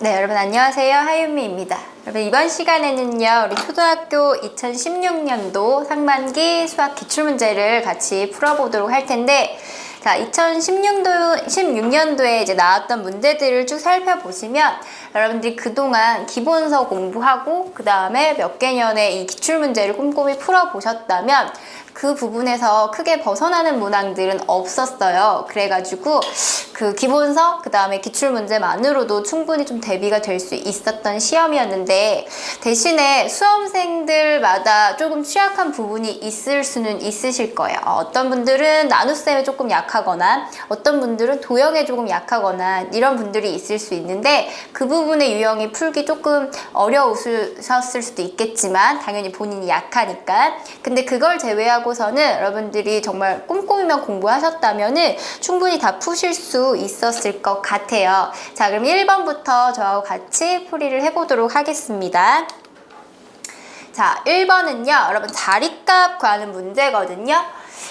네, 여러분 안녕하세요. 하윤미입니다. 여러분 이번 시간에는요, 우리 초등학교 2016년도 상반기 수학 기출문제를 같이 풀어보도록 할 텐데, 자, 2016년도에 이제 나왔던 문제들을 쭉 살펴보시면 여러분들이 그동안 기본서 공부하고 그 다음에 몇 개년의 이 기출문제를 꼼꼼히 풀어보셨다면 그 부분에서 크게 벗어나는 문항들은 없었어요. 그래가지고 그 기본서, 그 다음에 기출문제만으로도 충분히 좀 대비가 될 수 있었던 시험이었는데, 대신에 수험생들마다 조금 취약한 부분이 있을 수는 있으실 거예요. 어떤 분들은 나눗셈에 조금 약하거나 어떤 분들은 도형에 조금 약하거나 이런 분들이 있을 수 있는데, 그 부분의 유형이 풀기 조금 어려우셨을 수도 있겠지만 당연히 본인이 약하니까. 근데 그걸 제외하고서는 여러분들이 정말 꼼꼼히만 공부하셨다면은 충분히 다 푸실 수 있었을 것 같아요. 자, 그럼 1번부터 저하고 같이 풀이를 해보도록 하겠습니다. 자, 1번은요, 여러분 자리값 구하는 문제거든요.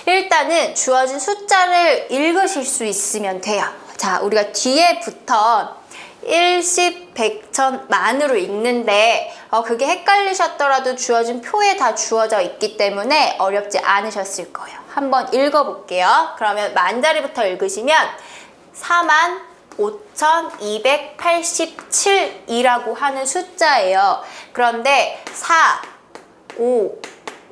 일단은 주어진 숫자를 읽으실 수 있으면 돼요. 자, 우리가 뒤에부터 1, 10, 100, 1000, 만으로 읽는데 그게 헷갈리셨더라도 주어진 표에 다 주어져 있기 때문에 어렵지 않으셨을 거예요. 한번 읽어볼게요. 그러면 만자리부터 읽으시면 45,287이라고 하는 숫자예요. 그런데 4, 5,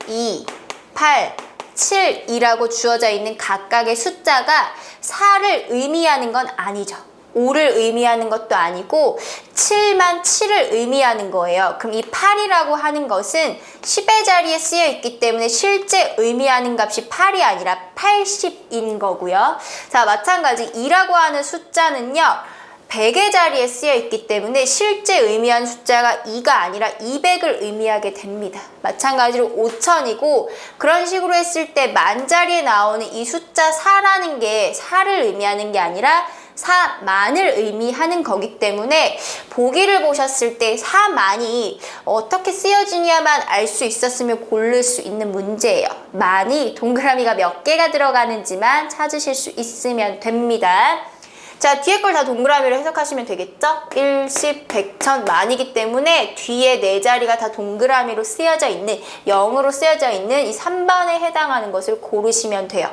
2, 8, 7이라고 주어져 있는 각각의 숫자가 4를 의미하는 건 아니죠. 5를 의미하는 것도 아니고 7만 7을 의미하는 거예요. 그럼 이 8이라고 하는 것은 10의 자리에 쓰여 있기 때문에 실제 의미하는 값이 8이 아니라 80인 거고요. 자, 마찬가지 2라고 하는 숫자는요, 100의 자리에 쓰여 있기 때문에 실제 의미하는 숫자가 2가 아니라 200을 의미하게 됩니다. 마찬가지로 5000이고, 그런 식으로 했을 때 만자리에 나오는 이 숫자 4라는 게 4를 의미하는 게 아니라 4만을 의미하는 거기 때문에 보기를 보셨을 때 4만이 어떻게 쓰여지냐만 알 수 있었으면 고를 수 있는 문제예요. 만이 동그라미가 몇 개가 들어가는지만 찾으실 수 있으면 됩니다. 자, 뒤에 걸 다 동그라미로 해석하시면 되겠죠? 1, 10, 100, 1000, 만이기 때문에 뒤에 네 자리가 다 동그라미로 쓰여져 있는, 0으로 쓰여져 있는 이 3번에 해당하는 것을 고르시면 돼요.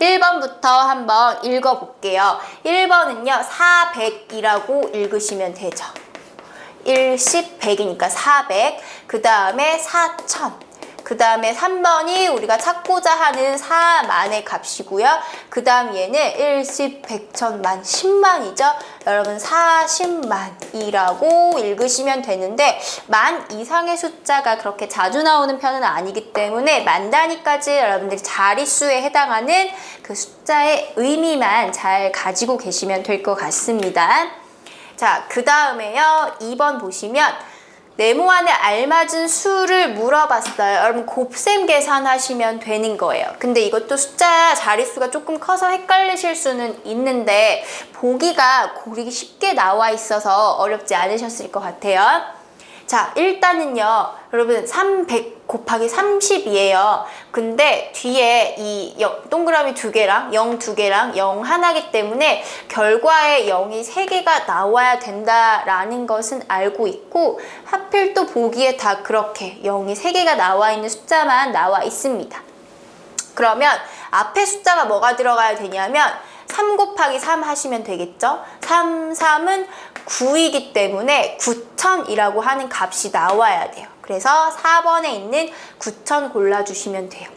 1번부터 한번 읽어볼게요. 1번은요, 400이라고 읽으시면 되죠. 1, 10, 100이니까 400. 그 다음에 4000. 그 다음에 3번이 우리가 찾고자 하는 4만의 값이고요. 그 다음 얘는 1, 10, 100, 1000만, 10만이죠. 여러분 40만이라고 읽으시면 되는데, 만 이상의 숫자가 그렇게 자주 나오는 편은 아니기 때문에 만 단위까지 여러분들이 자릿수에 해당하는 그 숫자의 의미만 잘 가지고 계시면 될 것 같습니다. 자, 그 다음에요, 2번 보시면 네모안에 알맞은 수를 물어봤어요. 여러분 곱셈 계산하시면 되는 거예요. 근데 이것도 숫자 자릿수가 조금 커서 헷갈리실 수는 있는데 보기가 고르기 쉽게 나와 있어서 어렵지 않으셨을 것 같아요. 자, 일단은요, 여러분 300 곱하기 30이에요. 근데 뒤에 이 동그라미 2개랑 0 2개랑 0 하나이기 때문에 결과에 0이 3개가 나와야 된다라는 것은 알고 있고, 하필 또 보기에 다 그렇게 0이 3개가 나와 있는 숫자만 나와 있습니다. 그러면 앞에 숫자가 뭐가 들어가야 되냐면 3 곱하기 3 하시면 되겠죠? 3, 3은 9이기 때문에 9000이라고 하는 값이 나와야 돼요. 그래서 4번에 있는 9000 골라주시면 돼요.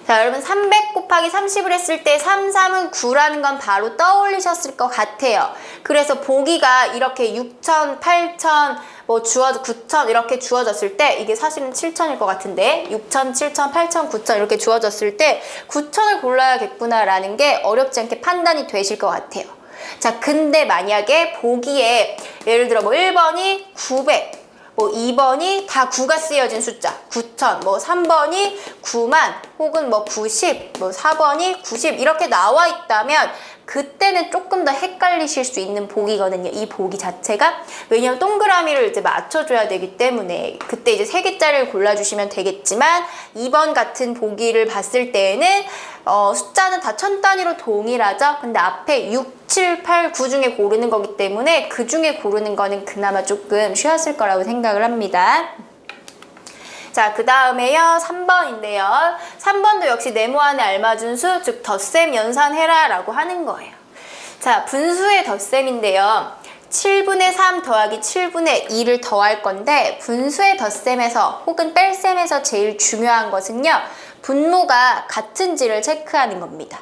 자, 여러분 300 곱하기 30을 했을 때 3, 3은 9라는 건 바로 떠올리셨을 것 같아요. 그래서 보기가 이렇게 6000, 8000, 9000 이렇게 주어졌을 때, 이게 사실은 7000일 것 같은데 6000, 7000, 8000, 9000 이렇게 주어졌을 때 9000을 골라야겠구나라는 게 어렵지 않게 판단이 되실 것 같아요. 자, 근데 만약에 보기에 예를 들어 1번이 900, 2번이 다 9가 쓰여진 숫자 9000, 3번이 9만, 혹은 90, 4번이 90 이렇게 나와 있다면 그때는 조금 더 헷갈리실 수 있는 보기거든요. 이 보기 자체가. 왜냐면 동그라미를 이제 맞춰줘야 되기 때문에 그때 이제 3개짜리를 골라주시면 되겠지만 2번 같은 보기를 봤을 때에는 숫자는 다 천 단위로 동일하죠. 근데 앞에 6, 7, 8, 9 중에 고르는 거기 때문에 그 중에 고르는 거는 그나마 조금 쉬웠을 거라고 생각을 합니다. 자, 그 다음에요. 3번인데요. 3번도 역시 네모안에 알맞은 수, 즉 덧셈 연산해라 라고 하는 거예요. 자, 분수의 덧셈인데요. 7분의 3 더하기 7분의 2를 더할 건데 분수의 덧셈에서 혹은 뺄셈에서 제일 중요한 것은요. 분모가 같은지를 체크하는 겁니다.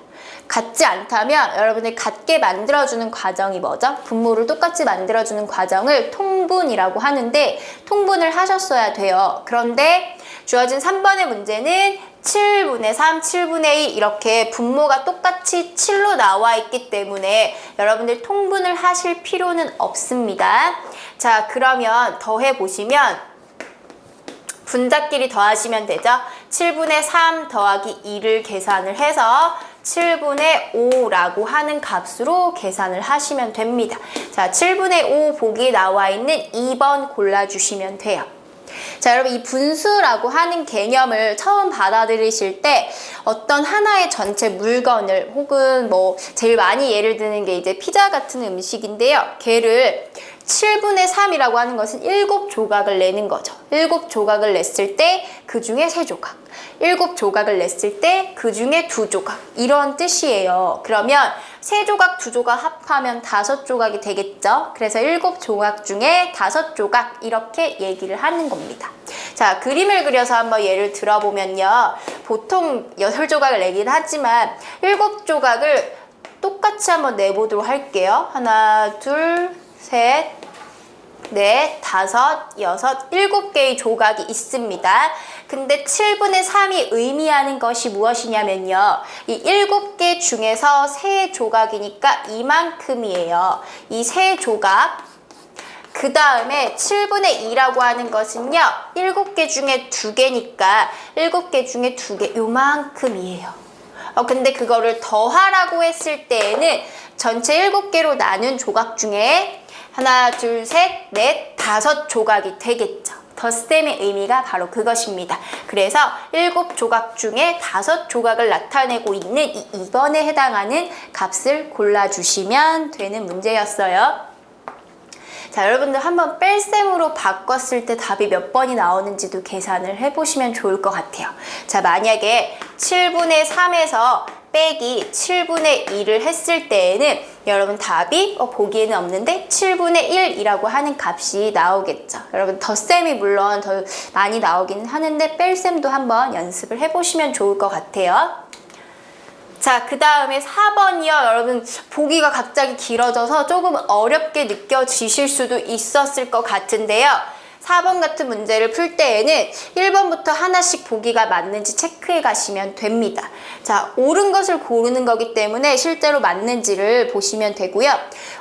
같지 않다면 여러분들 같게 만들어주는 과정이 뭐죠? 분모를 똑같이 만들어주는 과정을 통분이라고 하는데 통분을 하셨어야 돼요. 그런데 주어진 3번의 문제는 7분의 3, 7분의 2 이렇게 분모가 똑같이 7로 나와 있기 때문에 여러분들 통분을 하실 필요는 없습니다. 자, 그러면 더해보시면 분자끼리 더하시면 되죠. 7분의 3 더하기 2를 계산을 해서 7분의 5라고 하는 값으로 계산을 하시면 됩니다. 자, 7분의 5 보기 나와 있는 2번 골라주시면 돼요. 자, 여러분 이 분수라고 하는 개념을 처음 받아들이실 때 어떤 하나의 전체 물건을 혹은 뭐 제일 많이 예를 드는 게 이제 피자 같은 음식인데요. 걔를 7분의 3이라고 하는 것은 7조각을 내는 거죠. 7조각을 냈을 때 그 중에 3조각. 7조각을 냈을 때 그 중에 2조각. 이런 뜻이에요. 그러면 3조각, 2조각 합하면 5조각이 되겠죠. 그래서 7조각 중에 5조각 이렇게 얘기를 하는 겁니다. 자, 그림을 그려서 한번 예를 들어보면요. 보통 6조각을 내긴 하지만 7조각을 똑같이 한번 내보도록 할게요. 하나, 둘, 셋, 넷, 다섯, 여섯, 7개의 조각이 있습니다. 근데 7분의 3이 의미하는 것이 무엇이냐면요. 이 7개 중에서 3조각이니까 이만큼이에요. 이 3조각. 그 다음에 7분의 2라고 하는 것은요. 7개 중에 2개니까 7개 중에 2개 요만큼이에요. 근데 그거를 더하라고 했을 때에는 전체 7개로 나눈 조각 중에 하나, 둘, 셋, 넷, 5조각이 되겠죠. 덧셈의 의미가 바로 그것입니다. 그래서 7조각 중에 5조각을 나타내고 있는 이 2번에 해당하는 값을 골라주시면 되는 문제였어요. 자, 여러분들 한번 뺄셈으로 바꿨을 때 답이 몇 번이 나오는지도 계산을 해보시면 좋을 것 같아요. 자, 만약에 7분의 3에서 빼기 7분의 2를 했을 때에는 여러분 답이 보기에는 없는데 7분의 1이라고 하는 값이 나오겠죠. 여러분 덧셈이 물론 더 많이 나오긴 하는데 뺄셈도 한번 연습을 해보시면 좋을 것 같아요. 자, 그 다음에 4번이요. 여러분 보기가 갑자기 길어져서 조금 어렵게 느껴지실 수도 있었을 것 같은데요. 4번 같은 문제를 풀 때에는 1번부터 하나씩 보기가 맞는지 체크해 가시면 됩니다. 자, 옳은 것을 고르는 거기 때문에 실제로 맞는지를 보시면 되고요.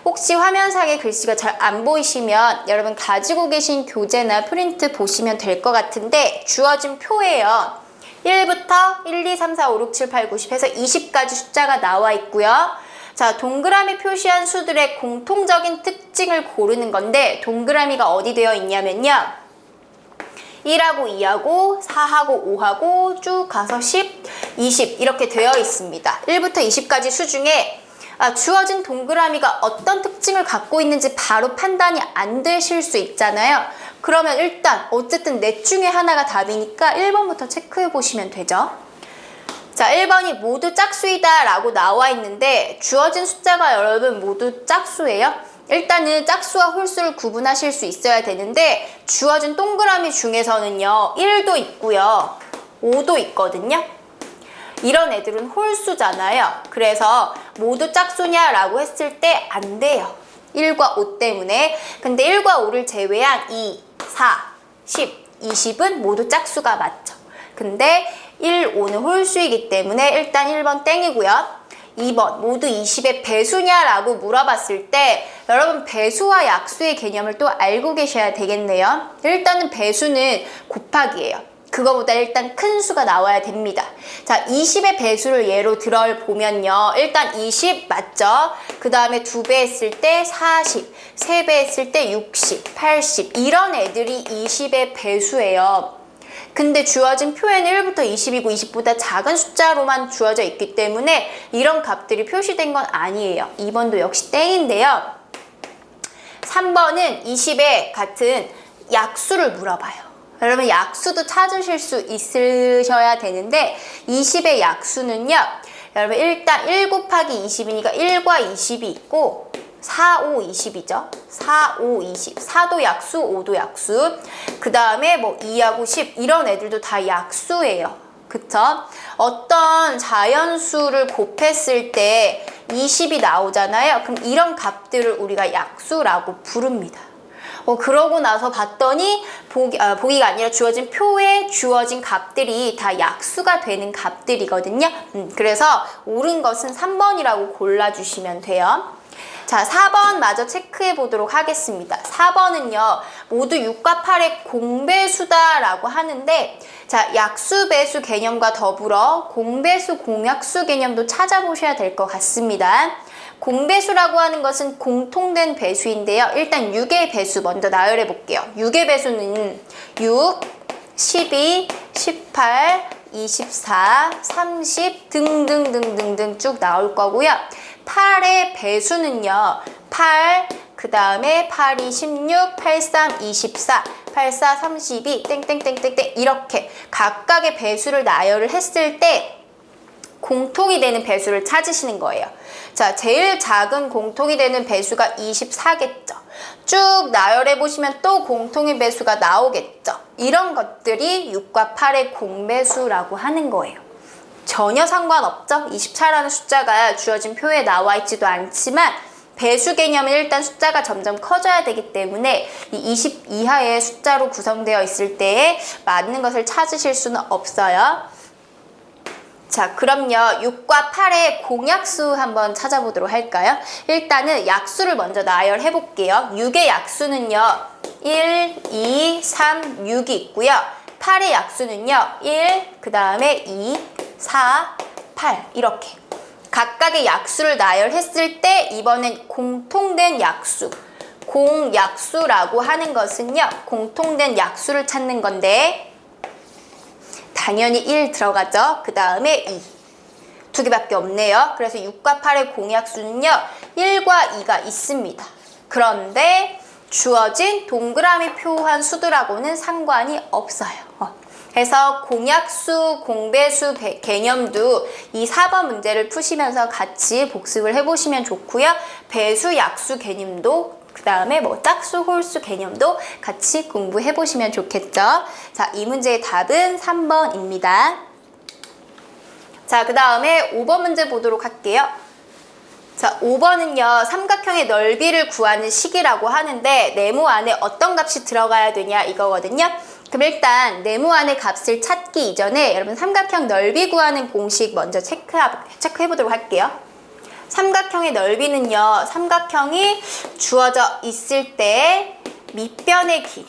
혹시 화면상에 글씨가 잘 안 보이시면 여러분 가지고 계신 교재나 프린트 보시면 될 것 같은데 주어진 표예요. 1부터 1, 2, 3, 4, 5, 6, 7, 8, 9, 10 해서 20까지 숫자가 나와 있고요. 자, 동그라미 표시한 수들의 공통적인 특징을 고르는 건데 동그라미가 어디 되어 있냐면요. 1하고 2하고 4하고 5하고 쭉 가서 10, 20 이렇게 되어 있습니다. 1부터 20까지 수 중에 주어진 동그라미가 어떤 특징을 갖고 있는지 바로 판단이 안 되실 수 있잖아요. 그러면 일단 어쨌든 넷 중에 하나가 답이니까 1번부터 체크해 보시면 되죠. 자, 1번이 모두 짝수이다 라고 나와 있는데 주어진 숫자가 여러분 모두 짝수예요. 일단은 짝수와 홀수를 구분하실 수 있어야 되는데 주어진 동그라미 중에서는요 1도 있고요 5도 있거든요. 이런 애들은 홀수잖아요. 그래서 모두 짝수냐라고 했을 때 안 돼요. 1과 5 때문에. 근데 1과 5를 제외한 2, 4, 10, 20은 모두 짝수가 맞죠. 근데 1, 5는 홀수이기 때문에 일단 1번 땡이고요. 2번 모두 20의 배수냐라고 물어봤을 때 여러분 배수와 약수의 개념을 또 알고 계셔야 되겠네요. 일단은 배수는 곱하기예요. 그거보다 일단 큰 수가 나와야 됩니다. 자, 20의 배수를 예로 들어보면요. 일단 20 맞죠? 그 다음에 2배 했을 때 40, 3배 했을 때 60, 80 이런 애들이 20의 배수예요. 근데 주어진 표에는 1부터 20이고 20보다 작은 숫자로만 주어져 있기 때문에 이런 값들이 표시된 건 아니에요. 2번도 역시 땡인데요. 3번은 20에 같은 약수를 물어봐요. 여러분 약수도 찾으실 수 있으셔야 되는데 20의 약수는요. 여러분 일단 1 곱하기 20이니까 1과 20이 있고 4, 5, 20이죠. 4, 5, 20. 4도 약수, 5도 약수. 그 다음에 뭐 2하고 10 이런 애들도 다 약수예요. 그쵸? 어떤 자연수를 곱했을 때 20이 나오잖아요. 그럼 이런 값들을 우리가 약수라고 부릅니다. 그러고 나서 봤더니 보기가 아니라 주어진 표에 주어진 값들이 다 약수가 되는 값들이거든요. 그래서 옳은 것은 3번이라고 골라주시면 돼요. 자, 4번 마저 체크해 보도록 하겠습니다. 4번은요, 모두 6과 8의 공배수다라고 하는데, 자, 약수, 배수 개념과 더불어 공배수, 공약수 개념도 찾아보셔야 될 것 같습니다. 공배수라고 하는 것은 공통된 배수인데요. 일단 6의 배수 먼저 나열해 볼게요. 6의 배수는 6, 12, 18, 24, 30 등등등등등 쭉 나올 거고요. 8의 배수는요. 8, 그 다음에 8이 16, 83, 24, 84, 32, 땡땡땡땡땡 이렇게 각각의 배수를 나열을 했을 때 공통이 되는 배수를 찾으시는 거예요. 자, 제일 작은 공통이 되는 배수가 24겠죠. 쭉 나열해 보시면 또 공통의 배수가 나오겠죠. 이런 것들이 6과 8의 공배수라고 하는 거예요. 전혀 상관없죠. 24라는 숫자가 주어진 표에 나와 있지도 않지만 배수 개념은 일단 숫자가 점점 커져야 되기 때문에 이 20 이하의 숫자로 구성되어 있을 때에 맞는 것을 찾으실 수는 없어요. 자, 그럼요. 6과 8의 공약수 한번 찾아보도록 할까요? 일단은 약수를 먼저 나열해 볼게요. 6의 약수는요. 1, 2, 3, 6이 있고요. 8의 약수는요. 1, 그 다음에 2, 4, 8 이렇게 각각의 약수를 나열했을 때 이번엔 공통된 약수, 공약수라고 하는 것은요. 공통된 약수를 찾는 건데 당연히 1 들어가죠. 그 다음에 2. 두 개밖에 없네요. 그래서 6과 8의 공약수는요. 1과 2가 있습니다. 그런데 주어진 동그라미 표한 수들하고는 상관이 없어요. 그래서 공약수, 공배수 개념도 이 4번 문제를 푸시면서 같이 복습을 해보시면 좋고요. 배수, 약수 개념도 그 다음에 뭐 짝수, 홀수 개념도 같이 공부해 보시면 좋겠죠. 자, 이 문제의 답은 3번입니다. 자, 그 다음에 5번 문제 보도록 할게요. 자, 5번은요. 삼각형의 넓이를 구하는 식이라고 하는데 네모 안에 어떤 값이 들어가야 되냐 이거거든요. 그럼 일단 네모 안의 값을 찾기 이전에 여러분 삼각형 넓이 구하는 공식 먼저 체크해 보도록 할게요. 삼각형의 넓이는요. 삼각형이 주어져 있을 때 밑변의 길이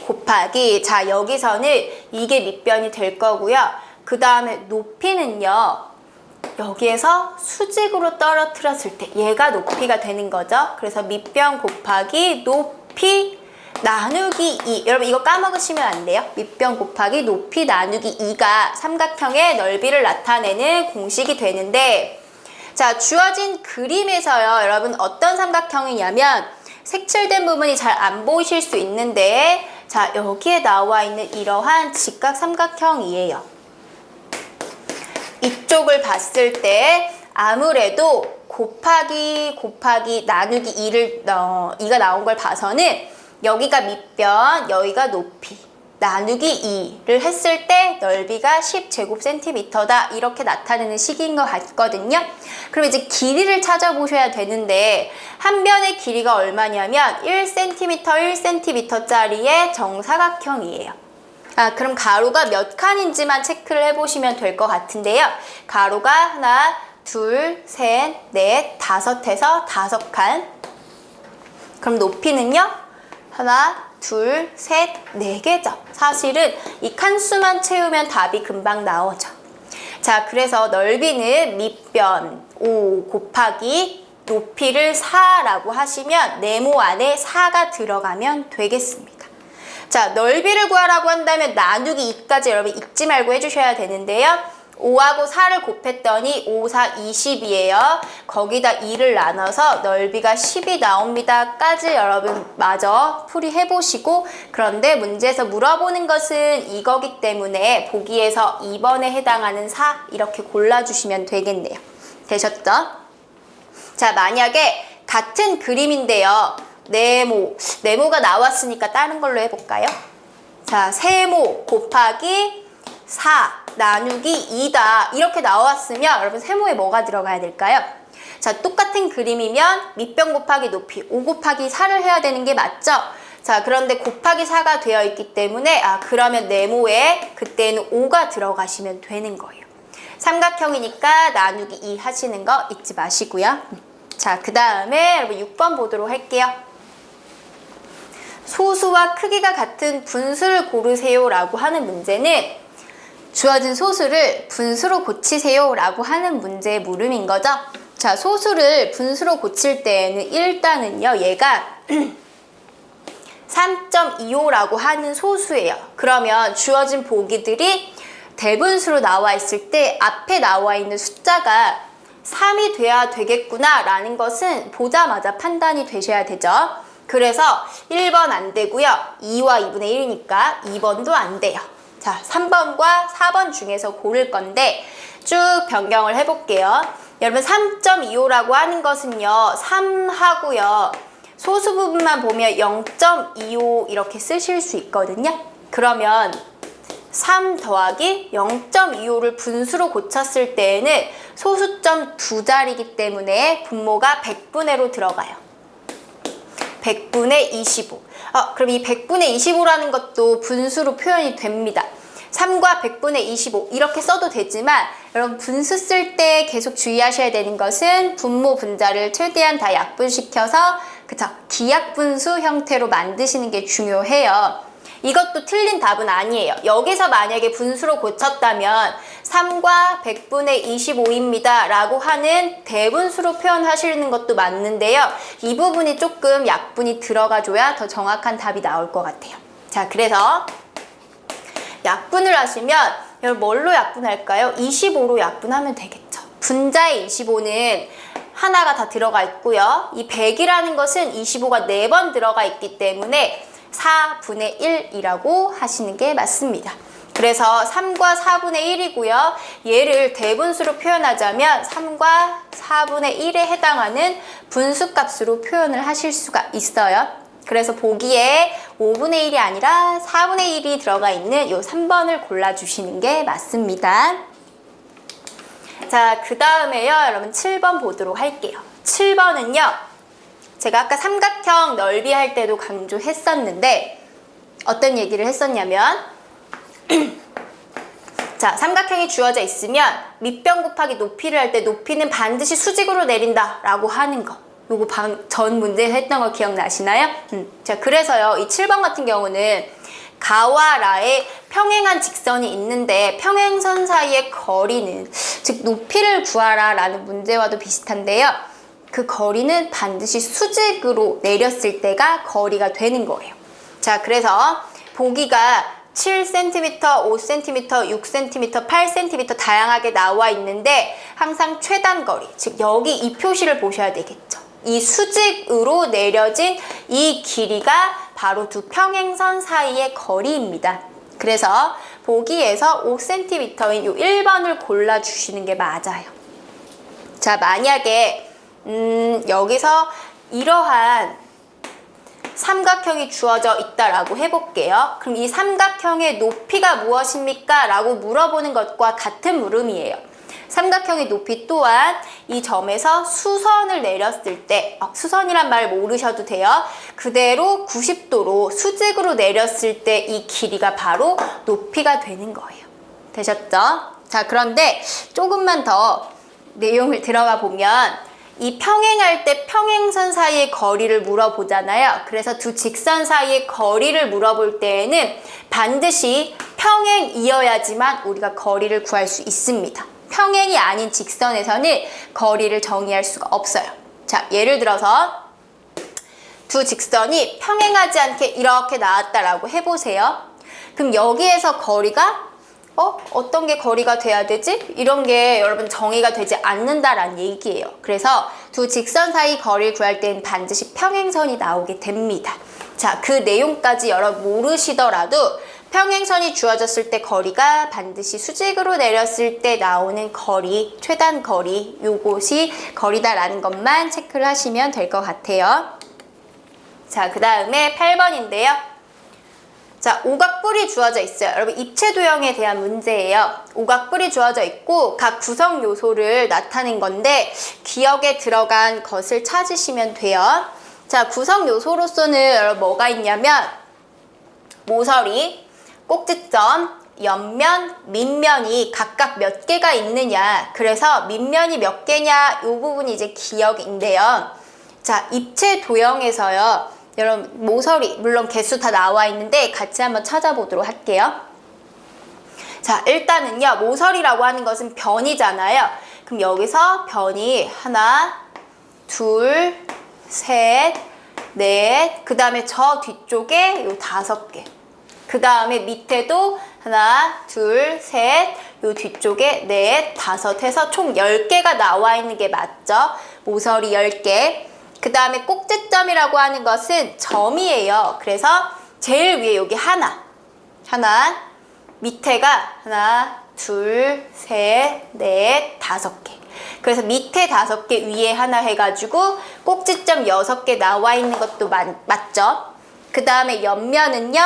곱하기, 자, 여기서는 이게 밑변이 될 거고요. 그 다음에 높이는요. 여기에서 수직으로 떨어뜨렸을 때 얘가 높이가 되는 거죠. 그래서 밑변 곱하기 높이 나누기 2. 여러분 이거 까먹으시면 안 돼요. 밑변 곱하기 높이 나누기 2가 삼각형의 넓이를 나타내는 공식이 되는데, 자, 주어진 그림에서요. 여러분 어떤 삼각형이냐면 색칠된 부분이 잘 안 보이실 수 있는데, 자, 여기에 나와 있는 이러한 직각 삼각형이에요. 이쪽을 봤을 때 아무래도 곱하기 나누기 2가 나온 걸 봐서는 여기가 밑변, 여기가 높이, 나누기 2를 했을 때 넓이가 10제곱센티미터다 이렇게 나타내는 식인 것 같거든요. 그럼 이제 길이를 찾아보셔야 되는데 한 변의 길이가 얼마냐면 1cm, 1cm짜리의 정사각형이에요. 그럼 가로가 몇 칸인지만 체크를 해보시면 될 것 같은데요. 가로가 하나, 둘, 셋, 넷, 다섯 해서 5칸. 그럼 높이는요? 하나, 둘, 셋, 네 개죠. 사실은 이 칸수만 채우면 답이 금방 나오죠. 자, 그래서 넓이는 밑변 5 곱하기 높이를 4라고 하시면 네모 안에 4가 들어가면 되겠습니다. 자, 넓이를 구하라고 한다면 나누기 2까지 여러분 잊지 말고 해주셔야 되는데요. 5하고 4를 곱했더니 5, 4, 20이에요. 거기다 2를 나눠서 넓이가 10이 나옵니다. 까지 여러분 마저 풀이해보시고, 그런데 문제에서 물어보는 것은 이거기 때문에 보기에서 2번에 해당하는 4 이렇게 골라주시면 되겠네요. 되셨죠? 자, 만약에 같은 그림인데요. 네모가 나왔으니까 다른 걸로 해볼까요? 자, 세모 곱하기 4 나누기 2다 이렇게 나왔으면 여러분 세모에 뭐가 들어가야 될까요? 자, 똑같은 그림이면 밑변 곱하기 높이 5 곱하기 4를 해야 되는 게 맞죠? 자, 그런데 곱하기 4가 되어 있기 때문에 그러면 네모에 그때는 5가 들어가시면 되는 거예요. 삼각형이니까 나누기 2 하시는 거 잊지 마시고요. 자, 그 다음에 여러분 6번 보도록 할게요. 소수와 크기가 같은 분수를 고르세요 라고 하는 문제는 주어진 소수를 분수로 고치세요 라고 하는 문제의 물음인 거죠. 자, 소수를 분수로 고칠 때에는 일단은요, 얘가 3.25라고 하는 소수예요. 그러면 주어진 보기들이 대분수로 나와 있을 때 앞에 나와 있는 숫자가 3이 돼야 되겠구나 라는 것은 보자마자 판단이 되셔야 되죠. 그래서 1번 안 되고요. 2와 2분의 1이니까 2번도 안 돼요. 자, 3번과 4번 중에서 고를 건데 쭉 변경을 해볼게요. 여러분 3.25라고 하는 것은요. 3하고요. 소수 부분만 보면 0.25 이렇게 쓰실 수 있거든요. 그러면 3 더하기 0.25를 분수로 고쳤을 때에는 소수점 2자리이기 때문에 분모가 100분의로 들어가요. 100분의 25. 그럼 이 100분의 25라는 것도 분수로 표현이 됩니다. 3과 100분의 25 이렇게 써도 되지만 여러분 분수 쓸 때 계속 주의하셔야 되는 것은 분모 분자를 최대한 다 약분시켜서 기약분수 형태로 만드시는 게 중요해요. 이것도 틀린 답은 아니에요. 여기서 만약에 분수로 고쳤다면 3과 100분의 25입니다 라고 하는 대분수로 표현하시는 것도 맞는데요. 이 부분이 조금 약분이 들어가줘야 더 정확한 답이 나올 것 같아요. 자, 그래서 약분을 하시면 여러분 뭘로 약분할까요? 25로 약분하면 되겠죠. 분자의 25는 하나가 다 들어가 있고요. 이 100이라는 것은 25가 4번 들어가 있기 때문에 4분의 1이라고 하시는 게 맞습니다. 그래서 3과 4분의 1이고요. 얘를 대분수로 표현하자면 3과 4분의 1에 해당하는 분수값으로 표현을 하실 수가 있어요. 그래서 보기에 5분의 1이 아니라 4분의 1이 들어가 있는 이 3번을 골라주시는 게 맞습니다. 자, 그 다음에요. 여러분 7번 보도록 할게요. 7번은요. 제가 아까 삼각형 넓이 할 때도 강조했었는데 어떤 얘기를 했었냐면 자, 삼각형이 주어져 있으면 밑변 곱하기 높이를 할 때 높이는 반드시 수직으로 내린다 라고 하는 거. 요거 전 문제에서 했던 거 기억나시나요? 자, 그래서요. 이 7번 같은 경우는 가와 라의 평행한 직선이 있는데 평행선 사이의 거리는 즉 높이를 구하라 라는 문제와도 비슷한데요. 그 거리는 반드시 수직으로 내렸을 때가 거리가 되는 거예요. 자, 그래서 보기가 7cm, 5cm, 6cm, 8cm 다양하게 나와 있는데 항상 최단 거리, 즉 여기 이 표시를 보셔야 되겠죠. 이 수직으로 내려진 이 길이가 바로 두 평행선 사이의 거리입니다. 그래서 보기에서 5cm인 이 1번을 골라주시는 게 맞아요. 자, 만약에 여기서 이러한 삼각형이 주어져 있다라고 해볼게요. 그럼 이 삼각형의 높이가 무엇입니까? 라고 물어보는 것과 같은 물음이에요. 삼각형의 높이 또한 이 점에서 수선을 내렸을 때 수선이란 말 모르셔도 돼요. 그대로 90도로 수직으로 내렸을 때 이 길이가 바로 높이가 되는 거예요. 되셨죠? 자, 그런데 조금만 더 내용을 들어가 보면 이 평행할 때 평행선 사이의 거리를 물어보잖아요. 그래서 두 직선 사이의 거리를 물어볼 때에는 반드시 평행이어야지만 우리가 거리를 구할 수 있습니다. 평행이 아닌 직선에서는 거리를 정의할 수가 없어요. 자, 예를 들어서 두 직선이 평행하지 않게 이렇게 나왔다라고 해보세요. 그럼 여기에서 거리가 어떤 게 거리가 돼야 되지? 이런 게 여러분 정의가 되지 않는다라는 얘기예요. 그래서 두 직선 사이 거리를 구할 때는 반드시 평행선이 나오게 됩니다. 자, 그 내용까지 여러분 모르시더라도 평행선이 주어졌을 때 거리가 반드시 수직으로 내렸을 때 나오는 거리, 최단 거리, 요것이 거리다라는 것만 체크를 하시면 될 것 같아요. 자, 그 다음에 8번인데요. 자, 오각뿔이 주어져 있어요. 여러분 입체 도형에 대한 문제예요. 오각뿔이 주어져 있고 각 구성 요소를 나타낸 건데 기억에 들어간 것을 찾으시면 돼요. 자, 구성 요소로서는 여러분 뭐가 있냐면 모서리, 꼭지점, 옆면, 밑면이 각각 몇 개가 있느냐. 그래서 밑면이 몇 개냐 이 부분이 이제 기억인데요. 자, 입체 도형에서요. 여러분 모서리 물론 개수 다 나와 있는데 같이 한번 찾아보도록 할게요. 자, 일단은요 모서리라고 하는 것은 변이잖아요. 그럼 여기서 변이 하나, 둘, 셋, 넷, 그 다음에 저 뒤쪽에 요 5개, 그 다음에 밑에도 하나, 둘, 셋, 요 뒤쪽에 넷, 5 해서 총 10개가 나와 있는 게 맞죠? 모서리 10개. 그 다음에 꼭지점이라고 하는 것은 점이에요. 그래서 제일 위에 여기 하나, 밑에가 하나, 둘, 셋, 넷, 5개. 그래서 밑에 5개, 위에 하나 해가지고 꼭지점 6개 나와 있는 것도 맞죠? 그 다음에 옆면은요.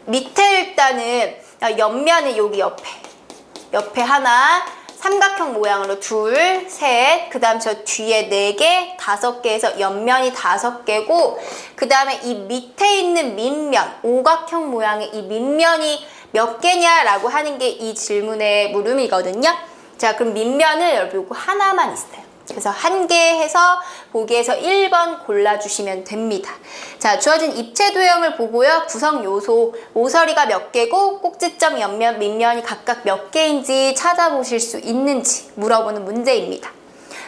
밑에 일단은 옆면은 여기 옆에 하나, 삼각형 모양으로 둘, 셋, 그 다음 저 뒤에 4개, 5개 해서 옆면이 5개고 그 다음에 이 밑에 있는 밑면, 오각형 모양의 이 밑면이 몇 개냐라고 하는 게 이 질문의 물음이거든요. 자, 그럼 밑면은 여러분 요거 하나만 있어요. 그래서 1개 해서 보기에서 1번 골라주시면 됩니다. 자, 주어진 입체 도형을 보고요. 구성 요소, 모서리가 몇 개고 꼭지점, 옆면, 밑면이 각각 몇 개인지 찾아보실 수 있는지 물어보는 문제입니다.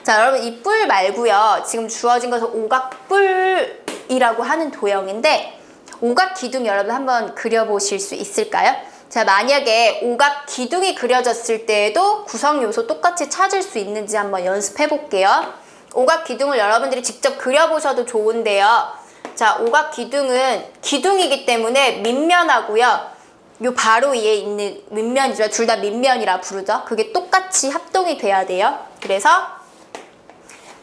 자, 여러분 이 뿔 말고요. 지금 주어진 것은 오각뿔이라고 하는 도형인데 오각 기둥 여러분 한번 그려보실 수 있을까요? 자, 만약에 오각 기둥이 그려졌을 때에도 구성 요소 똑같이 찾을 수 있는지 한번 연습해 볼게요. 오각 기둥을 여러분들이 직접 그려보셔도 좋은데요. 자, 오각 기둥은 기둥이기 때문에 밑면하고요. 요 바로 위에 있는 밑면이죠. 둘 다 밑면이라 부르죠. 그게 똑같이 합동이 돼야 돼요. 그래서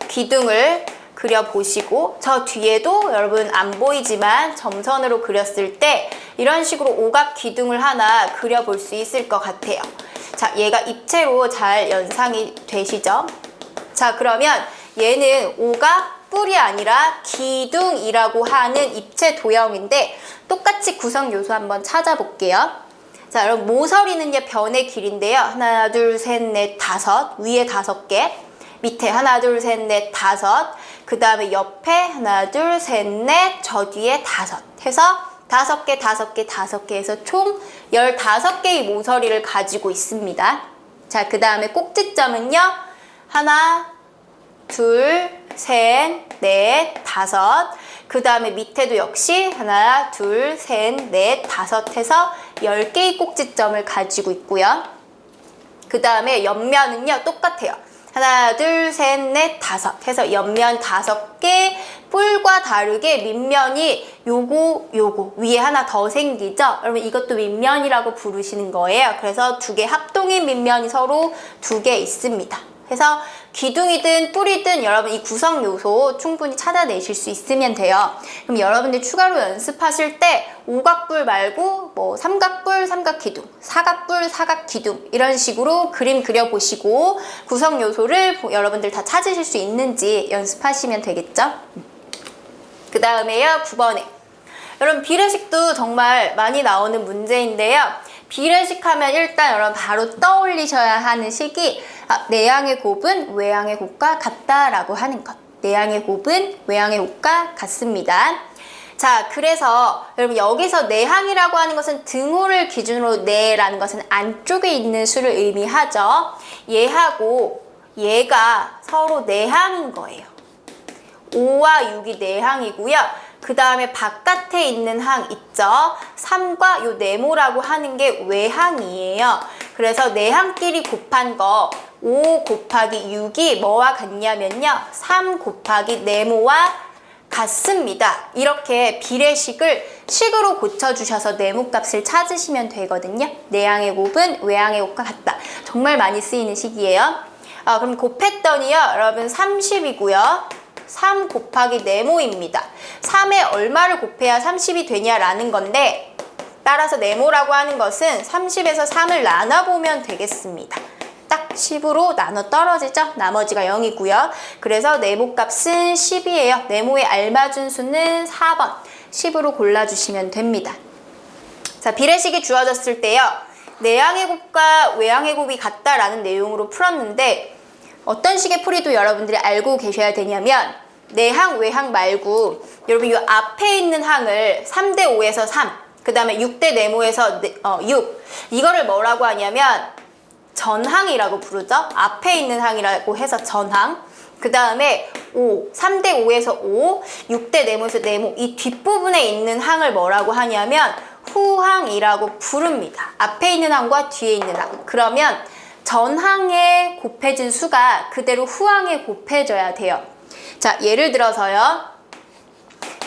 기둥을 그려보시고 저 뒤에도 여러분 안 보이지만 점선으로 그렸을 때 이런 식으로 오각 기둥을 하나 그려볼 수 있을 것 같아요. 자, 얘가 입체로 잘 연상이 되시죠? 자, 그러면 얘는 오각뿔이 아니라 기둥이라고 하는 입체 도형인데 똑같이 구성 요소 한번 찾아볼게요. 자, 여러분 모서리는요 변의 길인데요. 하나, 둘, 셋, 넷, 5, 위에 5개, 밑에 하나, 둘, 셋, 넷, 5, 그 다음에 옆에 하나, 둘, 셋, 넷, 저 뒤에 5 해서 5개, 5개, 5개 해서 총 15개의 모서리를 가지고 있습니다. 자, 그 다음에 꼭지점은요. 하나, 둘, 셋, 넷, 5. 그 다음에 밑에도 역시 하나, 둘, 셋, 넷, 5 해서 10개의 꼭지점을 가지고 있고요. 그 다음에 옆면은요. 똑같아요. 하나, 둘, 셋, 넷, 5 해서 옆면 5개, 뿔과 다르게 밑면이 요거 위에 하나 더 생기죠? 여러분 이것도 밑면이라고 부르시는 거예요. 그래서 2개 합동인 밑면이 서로 2개 있습니다. 그래서 기둥이든 뿔이든 여러분 이 구성 요소 충분히 찾아내실 수 있으면 돼요. 그럼 여러분들 추가로 연습하실 때 오각뿔 말고 뭐 삼각뿔, 삼각기둥, 사각뿔, 사각기둥 이런 식으로 그림 그려보시고 구성 요소를 여러분들 다 찾으실 수 있는지 연습하시면 되겠죠? 그 다음에요 9번에 여러분 비례식도 정말 많이 나오는 문제인데요. 비례식 하면 일단 여러분 바로 떠올리셔야 하는 식이 내항의 곱은 외항의 곱과 같다라고 하는 것. 내항의 곱은 외항의 곱과 같습니다. 자, 그래서 여러분 여기서 내항이라고 하는 것은 등호를 기준으로 내라는 것은 안쪽에 있는 수를 의미하죠. 얘하고 얘가 서로 내항인 거예요. 5와 6이 내항이고요. 그 다음에 바깥에 있는 항 있죠. 3과 요 네모라고 하는 게 외항이에요. 그래서 내항끼리 곱한 거 5 곱하기 6이 뭐와 같냐면요. 3 곱하기 네모와 같습니다. 이렇게 비례식을 식으로 고쳐주셔서 네모값을 찾으시면 되거든요. 내항의 곱은 외항의 곱과 같다. 정말 많이 쓰이는 식이에요. 그럼 곱했더니요. 여러분 30이고요. 3 곱하기 네모입니다. 3에 얼마를 곱해야 30이 되냐라는 건데 따라서 네모라고 하는 것은 30에서 3을 나눠보면 되겠습니다. 딱 10으로 나눠 떨어지죠? 나머지가 0이고요. 그래서 네모값은 10이에요. 네모에 알맞은 수는 4번. 10으로 골라주시면 됩니다. 자, 비례식이 주어졌을 때요. 내항의 곱과 외항의 곱이 같다라는 내용으로 풀었는데 어떤 식의 풀이도 여러분들이 알고 계셔야 되냐면 내항, 외항 말고 여러분 이 앞에 있는 항을 3대 5에서 3, 그 다음에 6대 네모에서 6 이거를 뭐라고 하냐면 전항이라고 부르죠. 앞에 있는 항이라고 해서 전항. 그 다음에 5, 3대 5에서 5, 6대 네모에서 네모 이 뒷부분에 있는 항을 뭐라고 하냐면 후항이라고 부릅니다. 앞에 있는 항과 뒤에 있는 항. 그러면 전항에 곱해진 수가 그대로 후항에 곱해져야 돼요. 자, 예를 들어서요.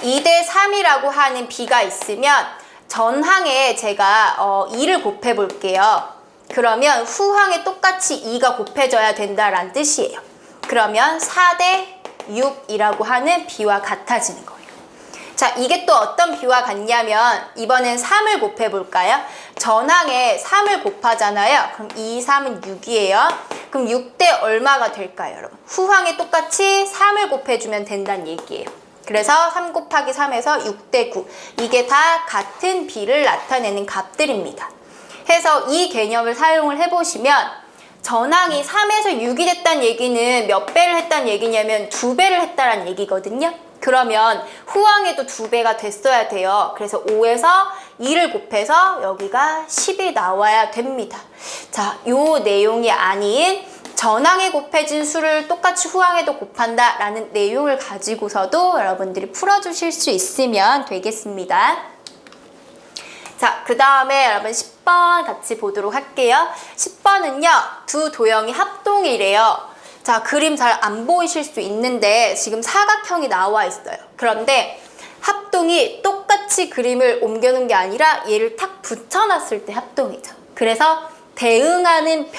2대 3이라고 하는 비가 있으면 전항에 제가 2를 곱해 볼게요. 그러면 후항에 똑같이 2가 곱해져야 된다라는 뜻이에요. 그러면 4대 6이라고 하는 비와 같아지는 거예요. 자, 이게 또 어떤 비와 같냐면 이번엔 3을 곱해 볼까요? 전항에 3을 곱하잖아요. 그럼 2, 3은 6이에요. 그럼 6대 얼마가 될까요, 여러분? 후항에 똑같이 3을 곱해주면 된다는 얘기예요. 그래서 3 곱하기 3에서 6대 9. 이게 다 같은 비를 나타내는 값들입니다. 해서 이 개념을 사용을 해보시면 전항이 3에서 6이 됐다는 얘기는 몇 배를 했다는 얘기냐면 2배를 했다는 얘기거든요. 그러면 후항에도 2배가 됐어야 돼요. 그래서 5에서 2를 곱해서 여기가 10이 나와야 됩니다. 자, 요 내용이 아닌 전항에 곱해진 수를 똑같이 후항에도 곱한다 라는 내용을 가지고서도 여러분들이 풀어주실 수 있으면 되겠습니다. 자, 그 다음에 여러분 10번 같이 보도록 할게요. 10번은요. 두 도형이 합동이래요. 자, 그림 잘 안 보이실 수 있는데 지금 사각형이 나와 있어요. 그런데 합동이 똑같이 그림을 옮겨놓은 게 아니라 얘를 탁 붙여놨을 때 합동이죠. 그래서 대응하는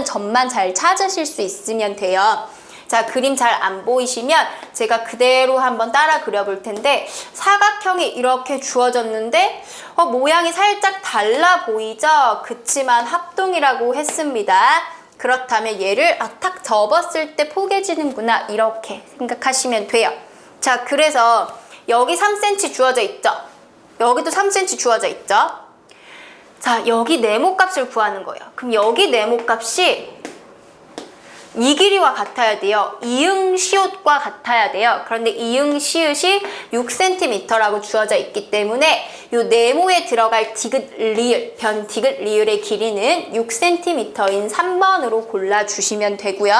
점만 잘 찾으실 수 있으면 돼요. 자, 그림 잘 안 보이시면 제가 그대로 한번 따라 그려볼 텐데 사각형이 이렇게 주어졌는데 모양이 살짝 달라 보이죠? 그치만 합동이라고 했습니다. 그렇다면 얘를 탁 접었을 때 포개지는구나 이렇게 생각하시면 돼요. 자, 그래서 여기 3cm 주어져 있죠? 여기도 3cm 주어져 있죠? 자, 여기 네모값을 구하는 거예요. 그럼 여기 네모값이 이 길이와 같아야 돼요. 이응 시옷과 같아야 돼요. 그런데 이응 시옷이 6cm라고 주어져 있기 때문에 이 네모에 들어갈 디귿 리을, 변 디귿 리을의 길이는 6cm인 3번으로 골라주시면 되고요.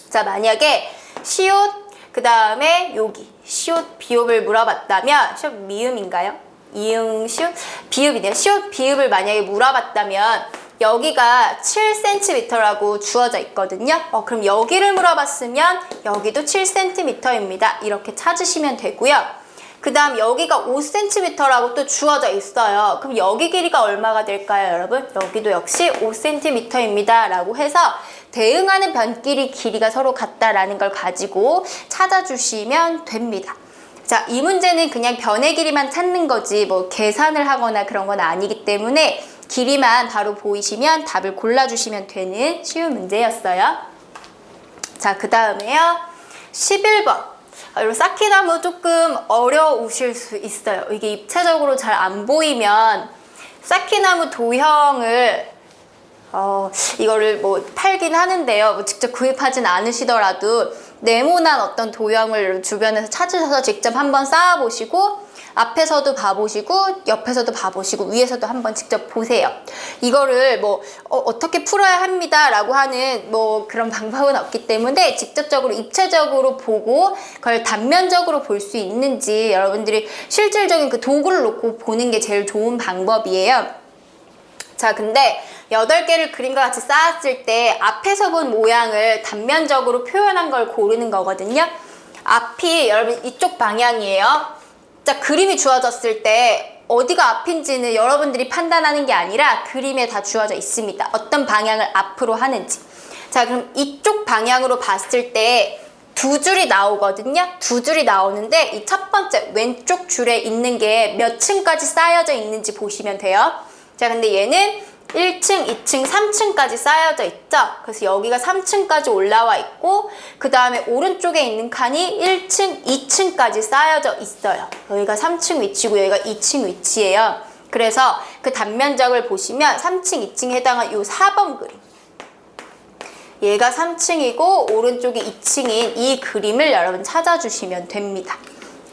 자, 만약에 시옷, 그 다음에 여기 시옷 비읍을 물어봤다면 시옷 미음인가요? 이응 시옷 비읍이네요. 시옷 비읍을 만약에 물어봤다면 여기가 7cm라고 주어져 있거든요. 그럼 여기를 물어봤으면 여기도 7cm입니다. 이렇게 찾으시면 되고요. 그 다음 여기가 5cm라고 또 주어져 있어요. 그럼 여기 길이가 얼마가 될까요, 여러분? 여기도 역시 5cm입니다. 라고 해서 대응하는 변끼리 길이가 서로 같다라는 걸 가지고 찾아주시면 됩니다. 자, 이 문제는 그냥 변의 길이만 찾는 거지 뭐 계산을 하거나 그런 건 아니기 때문에 길이만 바로 보이시면 답을 골라주시면 되는 쉬운 문제였어요. 자, 그 다음에요. 11번. 여러분, 쌓기나무 조금 어려우실 수 있어요. 이게 입체적으로 잘 안 보이면 쌓기나무 도형을 이거를 뭐 팔긴 하는데요. 뭐 직접 구입하진 않으시더라도 네모난 어떤 도형을 주변에서 찾으셔서 직접 한번 쌓아보시고 앞에서도 봐보시고 옆에서도 봐보시고 위에서도 한번 직접 보세요. 이거를 뭐 어떻게 풀어야 합니다 라고 하는 뭐 그런 방법은 없기 때문에 직접적으로 입체적으로 보고 그걸 단면적으로 볼 수 있는지 여러분들이 실질적인 그 도구를 놓고 보는 게 제일 좋은 방법이에요. 자, 근데 8개를 그림과 같이 쌓았을 때 앞에서 본 모양을 단면적으로 표현한 걸 고르는 거거든요. 앞이 여러분 이쪽 방향이에요. 자, 그림이 주어졌을 때 어디가 앞인지는 여러분들이 판단하는 게 아니라 그림에 다 주어져 있습니다. 어떤 방향을 앞으로 하는지. 자, 그럼 이쪽 방향으로 봤을 때 2줄이 나오거든요. 2줄이 나오는데 이 첫 번째 왼쪽 줄에 있는 게 몇 층까지 쌓여져 있는지 보시면 돼요. 자, 근데 얘는 1층, 2층, 3층까지 쌓여져 있죠. 그래서 여기가 3층까지 올라와 있고 그 다음에 오른쪽에 있는 칸이 1층, 2층까지 쌓여져 있어요. 여기가 3층 위치고 여기가 2층 위치예요. 그래서 그 단면적을 보시면 3층, 2층에 해당한 이 4번 그림. 얘가 3층이고 오른쪽이 2층인 이 그림을 여러분 찾아주시면 됩니다.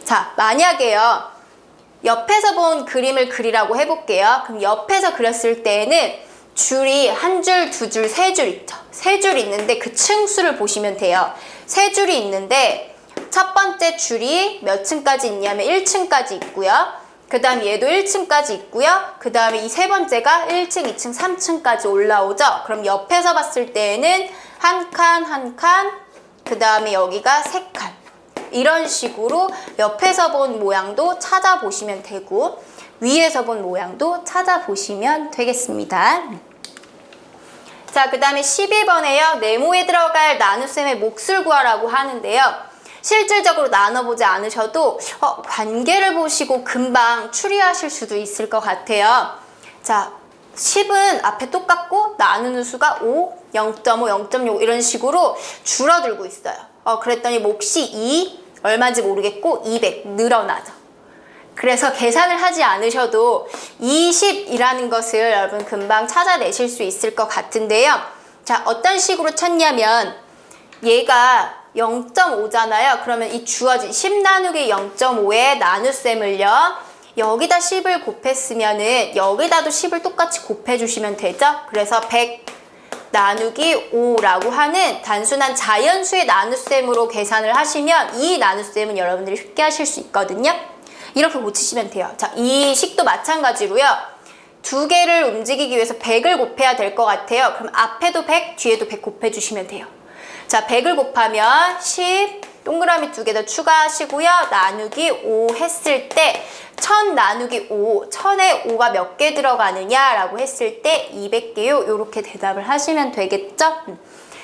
자, 만약에요. 옆에서 본 그림을 그리라고 해볼게요. 그럼 옆에서 그렸을 때에는 줄이 한 줄, 두 줄, 세 줄 있죠. 세 줄 있는데 그 층수를 보시면 돼요. 세 줄이 있는데 첫 번째 줄이 몇 층까지 있냐면 1층까지 있고요. 그 다음 얘도 1층까지 있고요. 그 다음에 이 세 번째가 1층, 2층, 3층까지 올라오죠. 그럼 옆에서 봤을 때에는 한 칸, 한 칸, 그 다음에 여기가 3칸. 이런 식으로 옆에서 본 모양도 찾아보시면 되고 위에서 본 모양도 찾아보시면 되겠습니다. 자, 그 다음에 11번에요. 네모에 들어갈 나눗셈의 몫을 구하라고 하는데요. 실질적으로 나눠보지 않으셔도 관계를 보시고 금방 추리하실 수도 있을 것 같아요. 자, 10은 앞에 똑같고 나누는 수가 5, 0.5, 0.6 이런 식으로 줄어들고 있어요. 그랬더니 몫이 2, 얼마인지 모르겠고 200 늘어나죠. 그래서 계산을 하지 않으셔도 20이라는 것을 여러분 금방 찾아내실 수 있을 것 같은데요. 자, 어떤 식으로 찾냐면 얘가 0.5잖아요. 그러면 이 주어진 10 나누기 0.5의 나눗셈을요. 여기다 10을 곱했으면은 여기다도 10을 똑같이 곱해주시면 되죠. 그래서 100 나누기 5라고 하는 단순한 자연수의 나눗셈으로 계산을 하시면 이 나눗셈은 여러분들이 쉽게 하실 수 있거든요. 이렇게 고치시면 돼요. 자, 이 식도 마찬가지로요. 두 개를 움직이기 위해서 100을 곱해야 될 것 같아요. 그럼 앞에도 100, 뒤에도 100 곱해주시면 돼요. 자, 100을 곱하면 10, 동그라미 2개 더 추가하시고요. 나누기 5 했을 때 1000 나누기 5, 1000에 5가 몇 개 들어가느냐라고 했을 때 200개요. 이렇게 대답을 하시면 되겠죠?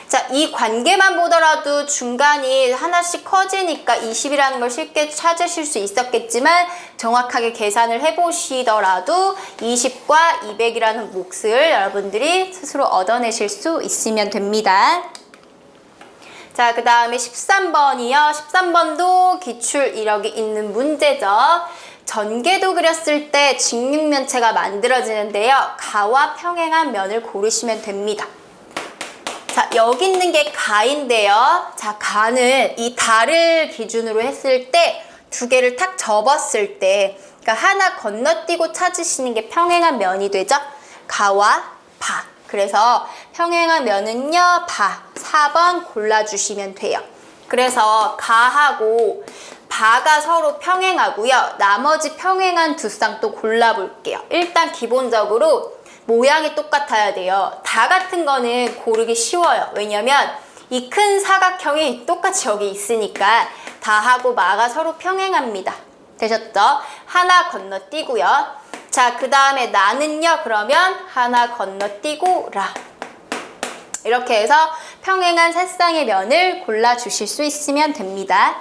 자, 이 관계만 보더라도 중간이 하나씩 커지니까 20이라는 걸 쉽게 찾으실 수 있었겠지만 정확하게 계산을 해보시더라도 20과 200이라는 몫을 여러분들이 스스로 얻어내실 수 있으면 됩니다. 자, 그 다음에 13번이요. 13번도 기출 이력이 있는 문제죠. 전개도 그렸을 때 직육면체가 만들어지는데요. 가와 평행한 면을 고르시면 됩니다. 자, 여기 있는 게 가인데요. 자, 가는 이 달을 기준으로 했을 때 두 개를 탁 접었을 때 그러니까 하나 건너뛰고 찾으시는 게 평행한 면이 되죠. 가와 바. 그래서 평행한 면은요. 바. 4번 골라주시면 돼요. 그래서 가하고 바가 서로 평행하고요. 나머지 평행한 두 쌍도 골라볼게요. 일단 기본적으로 모양이 똑같아야 돼요. 다 같은 거는 고르기 쉬워요. 왜냐면 이 큰 사각형이 똑같이 여기 있으니까 다하고 마가 서로 평행합니다. 되셨죠? 하나 건너뛰고요. 자, 그 다음에 나는요. 그러면 하나 건너뛰고 라. 이렇게 해서 평행한 세 쌍의 면을 골라주실 수 있으면 됩니다.